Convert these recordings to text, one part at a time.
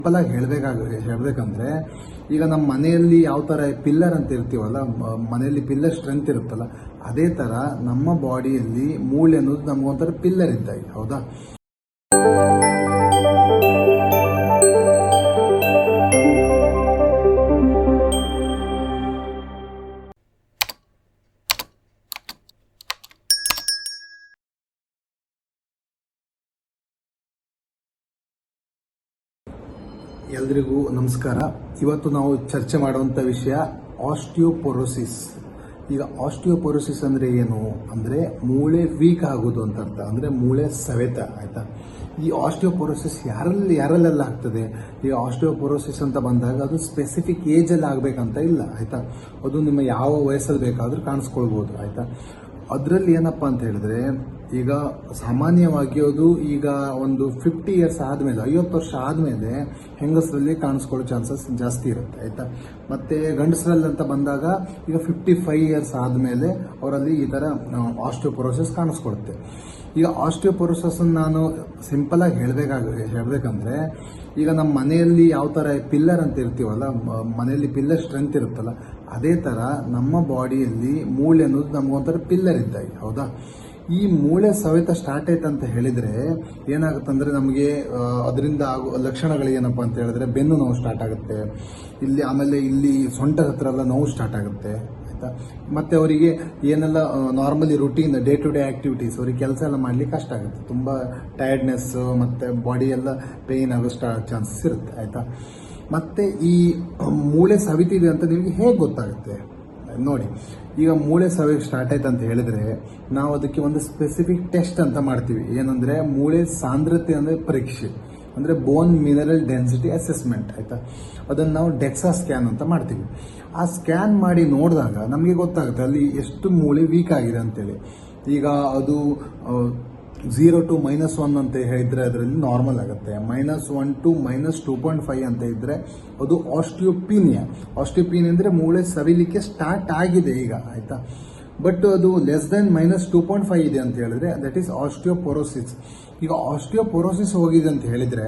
Simple ಆಗಿ ಹೇಳ್ಬೇಕಂದ್ರೆ ಈಗ ನಮ್ಮ ಮನೆಯಲ್ಲಿ ಯಾವ ತರ ಪಿಲ್ಲರ್ ಅಂತ ಇರ್ತೀವಲ್ಲ, ಮನೆಯಲ್ಲಿ ಪಿಲ್ಲರ್ ಸ್ಟ್ರೆಂತ್ ಇರುತ್ತಲ್ಲ, ಅದೇ ತರ ನಮ್ಮ ಬಾಡಿಯಲ್ಲಿ ಮೂಳೆ ಅನ್ನೋದು ನಮಗೊಂಥರ ಪಿಲ್ಲರ್ ಇದ್ದಾಗ. ಹೌದಾ? ಎಲ್ರಿಗೂ ನಮಸ್ಕಾರ. ಇವತ್ತು ನಾವು ಚರ್ಚೆ ಮಾಡುವಂಥ ವಿಷಯ ಆಸ್ಟಿಯೋಪೊರೋಸಿಸ್. ಈಗ ಆಸ್ಟಿಯೋಪೊರೋಸಿಸ್ ಅಂದರೆ ಏನು ಅಂದರೆ ಮೂಳೆ ವೀಕ್ ಆಗೋದು ಅಂತ ಅರ್ಥ, ಅಂದರೆ ಮೂಳೆ ಸವೆತ. ಆಯ್ತಾ? ಈ ಆಸ್ಟಿಯೋಪೊರೋಸಿಸ್ ಯಾರಲ್ಲೆಲ್ಲ ಆಗ್ತದೆ? ಈಗ ಆಸ್ಟಿಯೋಪೊರೋಸಿಸ್ ಅಂತ ಬಂದಾಗ ಅದು ಸ್ಪೆಸಿಫಿಕ್ ಏಜಲ್ಲಿ ಆಗಬೇಕಂತ ಇಲ್ಲ. ಆಯ್ತಾ? ಅದು ನಿಮ್ಮ ಯಾವ ವಯಸ್ಸಲ್ಲಿ ಬೇಕಾದರೂ ಕಾಣಿಸ್ಕೊಳ್ಬೋದು. ಆಯ್ತಾ? ಅದರಲ್ಲಿ ಏನಪ್ಪ ಅಂತ ಹೇಳಿದ್ರೆ, ಈಗ ಸಾಮಾನ್ಯವಾಗಿ ಅದು ಈಗ ಒಂದು 50 ಇಯರ್ಸ್ ಆದಮೇಲೆ, 50 ವರ್ಷ ಆದಮೇಲೆ ಹೆಂಗಸರಲ್ಲಿ ಕಾಣಿಸ್ಕೊಳ್ಳೋ ಚಾನ್ಸಸ್ ಜಾಸ್ತಿ ಇರುತ್ತೆ. ಆಯ್ತಾ? ಮತ್ತೆ ಗಂಡಸರಲ್ಲಿ ಅಂತ ಬಂದಾಗ ಈಗ 55 ಇಯರ್ಸ್ ಆದಮೇಲೆ ಅವರಲ್ಲಿ ಈ ಥರ ಆಸ್ಟಿಯೋಪೊರೋಸಿಸ್ ಕಾಣಿಸ್ಕೊಳುತ್ತೆ. ಈಗ ಆಸ್ಟಿಯೋಪೊರೋಸಿಸ್ ನಾನು ಸಿಂಪಲ್ ಆಗಿ ಹೇಳ್ಬೇಕಂದ್ರೆ, ಈಗ ನಮ್ಮ ಮನೆಯಲ್ಲಿ ಯಾವ ಥರ ಪಿಲ್ಲರ್ ಅಂತ ಇರ್ತೀವಲ್ಲ, ಮನೆಯಲ್ಲಿ ಪಿಲ್ಲರ್ ಸ್ಟ್ರೆಂತ್ ಇರುತ್ತಲ್ಲ, ಅದೇ ಥರ ನಮ್ಮ ಬಾಡಿಯಲ್ಲಿ ಮೂಳೆ ಅನ್ನೋದು ನಮಗೊಂಥರ ಪಿಲ್ಲರ್ ಇದ್ದಾಗ. ಹೌದಾ? ಈ ಮೂಳೆ ಸವೆತ ಸ್ಟಾರ್ಟ್ ಆಯ್ತು ಅಂತ ಹೇಳಿದ್ರೆ ಏನಾಗುತ್ತಂದ್ರೆ, ನಮಗೆ ಅದರಿಂದ ಆಗೋ ಲಕ್ಷಣಗಳು ಏನಪ್ಪ ಅಂತ ಹೇಳಿದ್ರೆ, ಬೆನ್ನು ನೋವು ಸ್ಟಾರ್ಟ್ ಆಗುತ್ತೆ ಇಲ್ಲಿ, ಆಮೇಲೆ ಇಲ್ಲಿ ಸೊಂಟ ಹತ್ರ ಎಲ್ಲ ನೋವು ಸ್ಟಾರ್ಟ್ ಆಗುತ್ತೆ. ಆಯ್ತಾ? ಮತ್ತೆ ಅವರಿಗೆ ಏನೆಲ್ಲ normally routine day to day activities, ಅವರಿಗೆ ಕೆಲಸ ಎಲ್ಲ ಮಾಡ್ಲಿಕ್ಕೆ ಕಷ್ಟ ಆಗುತ್ತೆ. ತುಂಬಾ ಟಯರ್ಡ್ನೆಸ್ ಮತ್ತೆ ಬಾಡಿ ಎಲ್ಲ ಪೇನ್ ಆಗೋ ಚಾನ್ಸಸ್ ಇರುತ್ತೆ. ಆಯ್ತಾ? ಮತ್ತೆ ಈ ಮೂಳೆ ಸವಿತಿದೆ ಅಂತ ನಿಮಗೆ ಹೇಗೆ ಗೊತ್ತಾಗುತ್ತೆ ನೋಡಿ. ಈಗ ಮೂಳೆ ಸವೆಗೆ ಸ್ಟಾರ್ಟ್ ಆಯ್ತು ಅಂತ ಹೇಳಿದ್ರೆ ನಾವು ಅದಕ್ಕೆ ಒಂದು ಸ್ಪೆಸಿಫಿಕ್ ಟೆಸ್ಟ್ ಅಂತ ಮಾಡ್ತೀವಿ. ಏನಂದ್ರೆ ಮೂಳೆ ಸಾಂದ್ರತೆ ಅಂದ್ರೆ ಪರೀಕ್ಷೆ, ಅಂದ್ರೆ ಬೋನ್ ಮಿನರಲ್ ಡೆನ್ಸಿಟಿ ಅಸೆಸ್ಮೆಂಟ್. ಆಯ್ತಾ? ಅದನ್ನು ನಾವು ಡೆಕ್ಸಾ ಸ್ಕ್ಯಾನ್ ಅಂತ ಮಾಡ್ತೀವಿ. ಆ ಸ್ಕ್ಯಾನ್ ಮಾಡಿ ನೋಡಿದಾಗ ನಮಗೆ ಗೊತ್ತಾಗುತ್ತೆ ಅಲ್ಲಿ ಎಷ್ಟು ಮೂಳೆ ವೀಕ್ ಆಗಿದೆ ಅಂತೇಳಿ. ಈಗ ಅದು 0 to -1 ಅಂತ ಹೇಳಿದ್ರೆ ಅದರಲ್ಲಿ ನಾರ್ಮಲ್ ಆಗುತ್ತೆ. -1 to -2.5 ಅಂತ ಇದ್ರೆ ಅದು ಆಸ್ಟಿಯೋಪೀನಿಯಾ. ಆಸ್ಟಿಯೋಪೀನಿಯಾ ಅಂದ್ರೆ ಮೂಳೆ ಸವಿಲಿಕ್ಕೆ ಸ್ಟಾರ್ಟ್ ಆಗಿದೆ ಈಗ. ಆಯ್ತಾ? ಬಟ್ ಅದು ಲೆಸ್ ದೆನ್ -2.5 ಇದೆ ಅಂತ ಹೇಳಿದ್ರೆ ದಟ್ ಈಸ್ ಆಸ್ಟಿಯೋಪೊರೋಸಿಸ್. ಈಗ ಆಸ್ಟಿಯೋಪೊರೋಸಿಸ್ ಹೋಗಿದೆ ಅಂತ ಹೇಳಿದ್ರೆ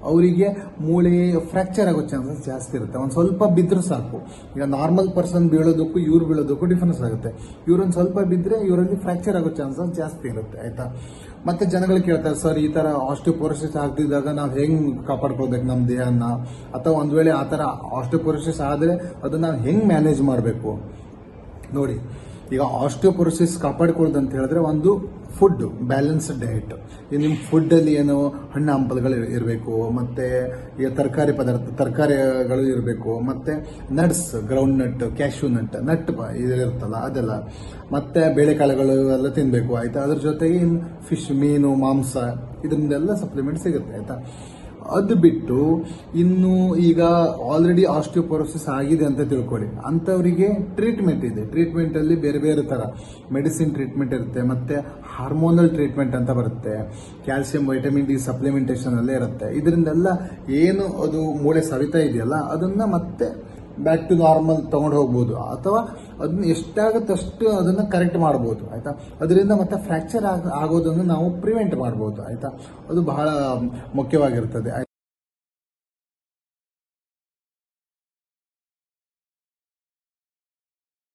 ಅವರಿಗೆ ಮೂಳೆ ಫ್ರಾಕ್ಚರ್ ಆಗೋ ಚಾನ್ಸಸ್ ಜಾಸ್ತಿ ಇರುತ್ತೆ. ಒಂದು ಸ್ವಲ್ಪ ಬಿದ್ದರೂ ಸಾಕು. ಈಗ ನಾರ್ಮಲ್ ಪರ್ಸನ್ ಬೀಳೋದಕ್ಕೂ ಇವ್ರು ಬೀಳೋದಕ್ಕೂ ಡಿಫರೆನ್ಸ್ ಆಗುತ್ತೆ. ಇವ್ರೊಂದು ಸ್ವಲ್ಪ ಬಿದ್ದರೆ ಇವರಲ್ಲಿ ಫ್ರಾಕ್ಚರ್ ಆಗೋ ಚಾನ್ಸಸ್ ಜಾಸ್ತಿ ಇರುತ್ತೆ. ಆಯ್ತಾ? ಮತ್ತೆ ಜನಗಳು ಕೇಳ್ತಾರೆ, ಸರ್ ಈ ತರ ಆಸ್ಟಿಯೋಪೊರೋಸಿಸ್ ಆಗದಿದ್ದಾಗ ನಾವು ಹೆಂಗ್ ಕಾಪಾಡ್ಕೊಳ್ಬೇಕು ನಮ್ಮ ದೇಹನ, ಅಥವಾ ಒಂದ್ ವೇಳೆ ಆ ತರ ಆಸ್ಟಿಯೋಪೊರೋಸಿಸ್ ಆದ್ರೆ ಅದನ್ನ ನಾವು ಹೆಂಗ್ ಮ್ಯಾನೇಜ್ ಮಾಡಬೇಕು ನೋಡಿ. ಈಗ ಆಸ್ಟಿಯೋಪೊರೋಸಿಸ್ ಕಾಪಾಡಿಕೊಳ್ಳೋದು ಅಂತ ಹೇಳಿದ್ರೆ ಒಂದು ಫುಡ್ ಬ್ಯಾಲೆನ್ಸ್ಡ್ ಡಯಟ್. ಈಗ ನಿಮ್ಮ ಫುಡ್ ಅಲ್ಲಿ ಏನು ಹಣ್ಣು ಹಂಪಲುಗಳು ಇರಬೇಕು, ಮತ್ತೆ ಈಗ ತರಕಾರಿಗಳು ಇರಬೇಕು, ಮತ್ತೆ nuts, ground nut, cashew nut ಇರುತ್ತಲ್ಲ ಅದೆಲ್ಲ, ಮತ್ತೆ ಬೇಳೆಕಾಳುಗಳು ಎಲ್ಲ ತಿನ್ಬೇಕು. ಆಯ್ತಾ? ಅದ್ರ ಜೊತೆಗೆ ಫಿಶ್, ಮೀನು, ಮಾಂಸ, ಇದರಿಂದೆಲ್ಲ ಸಪ್ಲಿಮೆಂಟ್ ಸಿಗುತ್ತೆ. ಆಯ್ತಾ? ಅದು ಬಿಟ್ಟು ಇನ್ನು ಈಗ ಆಲ್ರೆಡಿ ಆಸ್ಟಿಯೋಪೊರೋಸಿಸ್ ಆಗಿದೆ ಅಂತ ತಿಳ್ಕೊಳ್ಳಿ, ಅಂತವರಿಗೆ ಟ್ರೀಟ್ಮೆಂಟ್ ಇದೆ. ಟ್ರೀಟ್ಮೆಂಟ್ ಅಲ್ಲಿ ಬೇರೆ ಬೇರೆ ತರ ಮೆಡಿಸಿನ್ ಟ್ರೀಟ್ಮೆಂಟ್ ಇರುತ್ತೆ, ಮತ್ತೆ ಹಾರ್ಮೋನಲ್ ಟ್ರೀಟ್ಮೆಂಟ್ ಅಂತ ಬರುತ್ತೆ, ಕ್ಯಾಲ್ಸಿಯಂ ವೈಟಮಿನ್ ಡಿ ಸಪ್ಲಿಮೆಂಟೇಷನ್ ಅಲ್ಲೇ ಇರುತ್ತೆ. ಇದರಿಂದೆಲ್ಲ ಏನು ಅದು ಮೂಳೆ ಸವಿತಾ ಇದೆಯಲ್ಲ ಅದನ್ನ ಮತ್ತೆ ಬ್ಯಾಕ್ ಟು ನಾರ್ಮಲ್ ತಗೊಂಡು ಹೋಗ್ಬೋದು, ಅಥವಾ ಅದನ್ನ ಎಷ್ಟಾಗುತ್ತಷ್ಟು ಅದನ್ನ ಕರೆಕ್ಟ್ ಮಾಡ್ಬೋದು. ಆಯ್ತಾ? ಅದರಿಂದ ಮತ್ತೆ ಫ್ರಾಕ್ಚರ್ ಆಗೋದನ್ನು ನಾವು ಪ್ರಿವೆಂಟ್ ಮಾಡ್ಬೋದು. ಆಯ್ತಾ? ಅದು ಬಹಳ ಮುಖ್ಯವಾಗಿರ್ತದೆ.